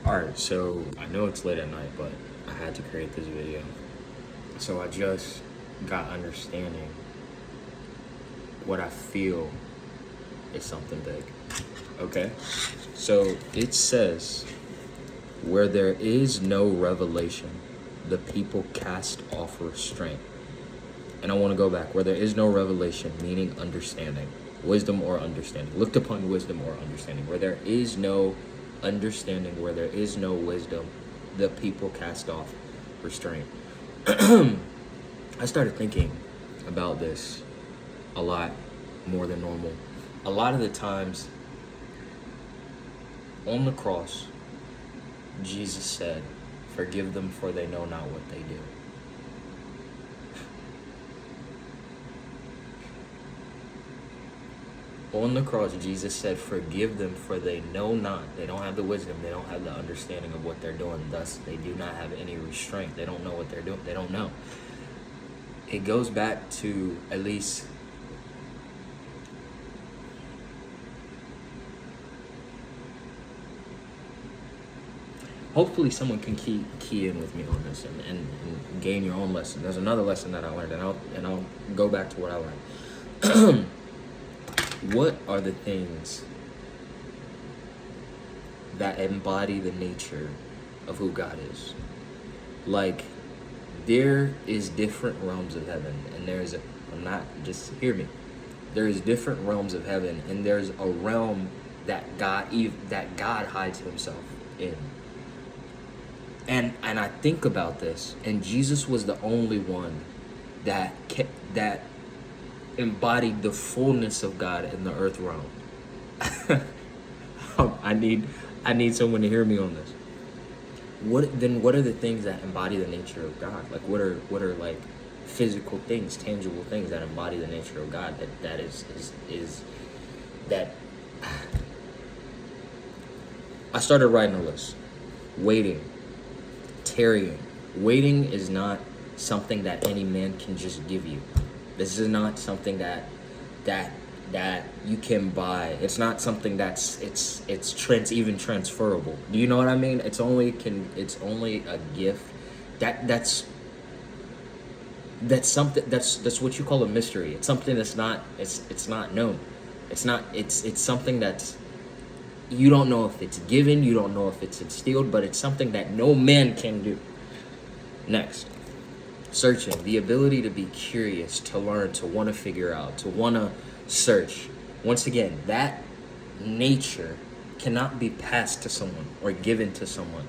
Alright, so I know it's late at night, but I had to create this video. So I just got understanding what I feel is something big. Okay? So it says, where there is no revelation, the people cast off restraint. And I want to go back. Where there is no revelation, meaning understanding, wisdom or understanding. Looked upon wisdom or understanding. Where there is no understanding, where there is no wisdom, the people cast off restraint. I started thinking about this a lot more than normal. A lot of the times on the cross, Jesus said, "Forgive them, for they know not what they do." On the cross, Jesus said, "Forgive them, for they know not." They don't have the wisdom. They don't have the understanding of what they're doing. Thus, they do not have any restraint. They don't know what they're doing. They don't know. It goes back to at least hopefully someone can key in with me on this and gain your own lesson. There's another lesson that I learned, and I'll go back to what I learned. What are the things that embody the nature of who God is? Like, there is different realms of heaven, and hear me. There is different realms of heaven, and there's a realm that God hides himself in. And I think about this, and Jesus was the only one that embodied the fullness of God in the earth realm. I need someone to hear me on this. What are the things that embody the nature of God? Like, what are like physical things, tangible things that embody the nature of God? That is that. I started writing a list. Waiting, tarrying. Waiting is not something that any man can just give you. This is not something that you can buy. It's not something that's even transferable. Do you know what I mean? It's only a gift. That's something that's what you call a mystery. It's something that's not it's not known. It's something that's, you don't know if it's given, you don't know if it's instilled, but it's something that no man can do. Next. Searching, the ability to be curious, to learn, to want to figure out, to want to search. Once again, that nature cannot be passed to someone or given to someone.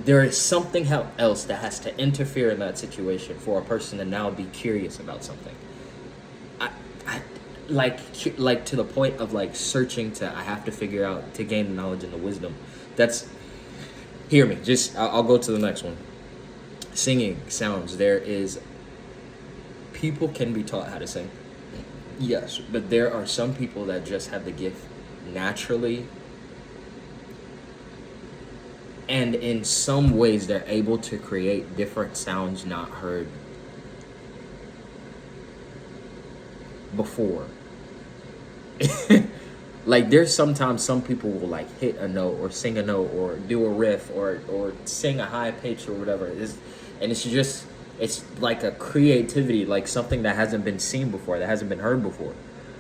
There is something else that has to interfere in that situation for a person to now be curious about something. Like to the point of like searching I have to figure out, to gain the knowledge and the wisdom. Hear me, I'll go to the next one. Singing, sounds. People can be taught how to sing. Yes, but there are some people that just have the gift naturally. And in some ways, they're able to create different sounds not heard before. Like, there's sometimes some people will like hit a note or sing a note or do a riff or sing a high pitch or whatever. It's like a creativity, like something that hasn't been seen before, that hasn't been heard before.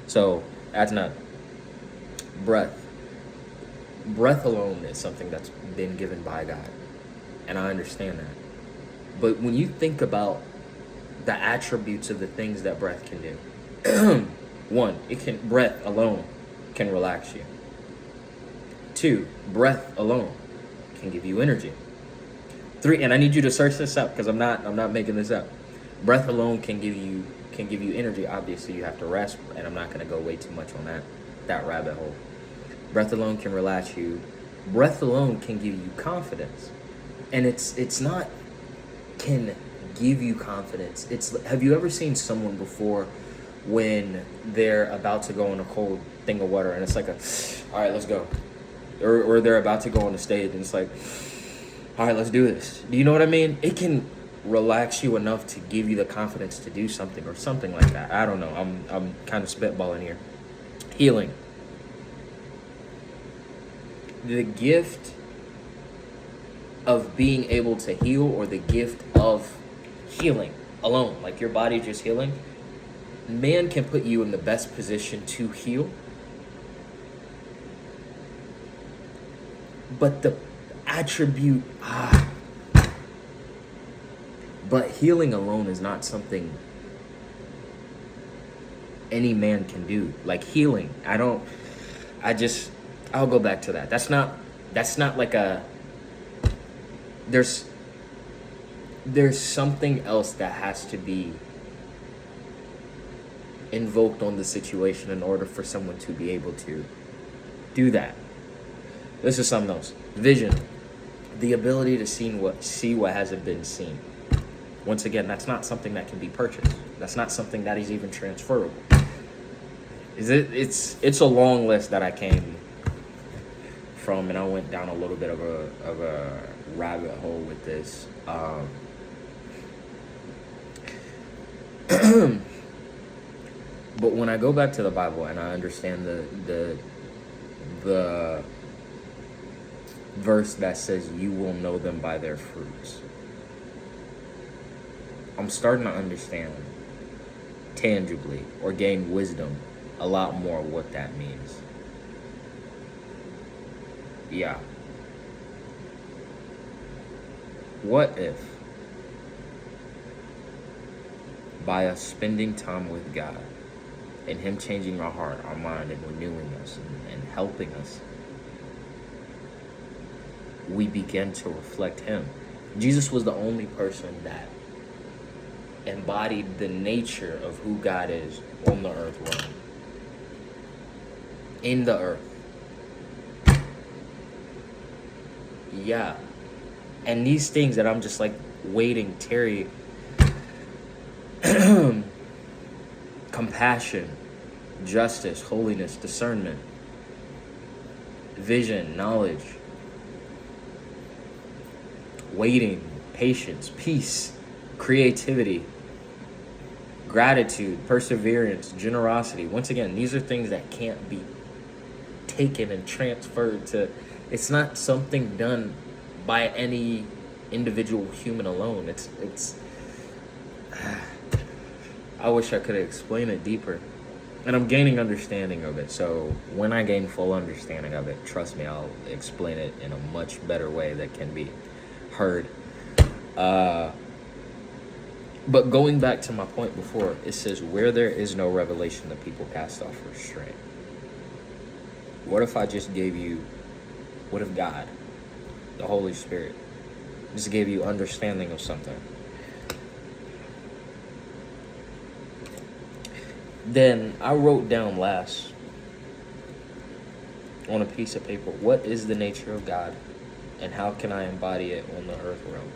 So that's not breath. Breath alone is something that's been given by God, and I understand that. But when you think about the attributes of the things that breath can do, one, breath alone can relax you. Two, breath alone can give you energy. Three, and I need you to search this up because I'm not making this up. Breath alone can give you energy. Obviously, you have to rest, and I'm not going to go way too much on that rabbit hole. Breath alone can relax you. Breath alone can give you confidence, and it's not can give you confidence. Have you ever seen someone before when they're about to go in a cold thing of water and it's like all right, let's go, or they're about to go on the stage and it's like, all right, let's do this. Do you know what I mean? It can relax you enough to give you the confidence to do something or something like that. I don't know. I'm kind of spitballing here. Healing. The gift of being able to heal, or the gift of healing alone, like your body just healing, man can put you in the best position to heal. But the attribute, but healing alone is not something any man can do. Like healing, I'll go back to that. That's not like there's something else that has to be invoked on the situation in order for someone to be able to do that. This is something else. Vision, the ability to see what hasn't been seen. Once again, that's not something that can be purchased. That's not something that is even transferable. It's a long list that I came from, and I went down a little bit of a rabbit hole with this. But when I go back to the Bible and I understand the verse that says you will know them by their fruits, I'm starting to understand tangibly, or gain wisdom, a lot more what that means. Yeah. What if, by us spending time with God and Him changing our heart, our mind, and renewing us and helping us, we begin to reflect Him? Jesus was the only person that embodied the nature of who God is on the earth realm. In the earth. Yeah. And these things that I'm just like waiting, Terry, compassion, justice, holiness, discernment, vision, knowledge, waiting, patience, peace, creativity, gratitude, perseverance, generosity. Once again, these are things that can't be taken and transferred to. It's not something done by any individual human alone. It's I wish I could explain it deeper. And I'm gaining understanding of it. So when I gain full understanding of it, trust me, I'll explain it in a much better way that can be heard. But going back to my point before, it says, where there is no revelation, the people cast off restraint. What if I just gave you, what if God, the Holy Spirit, just gave you understanding of something? Then I wrote down last on a piece of paper, what is the nature of God and how can I embody it on the earth realm?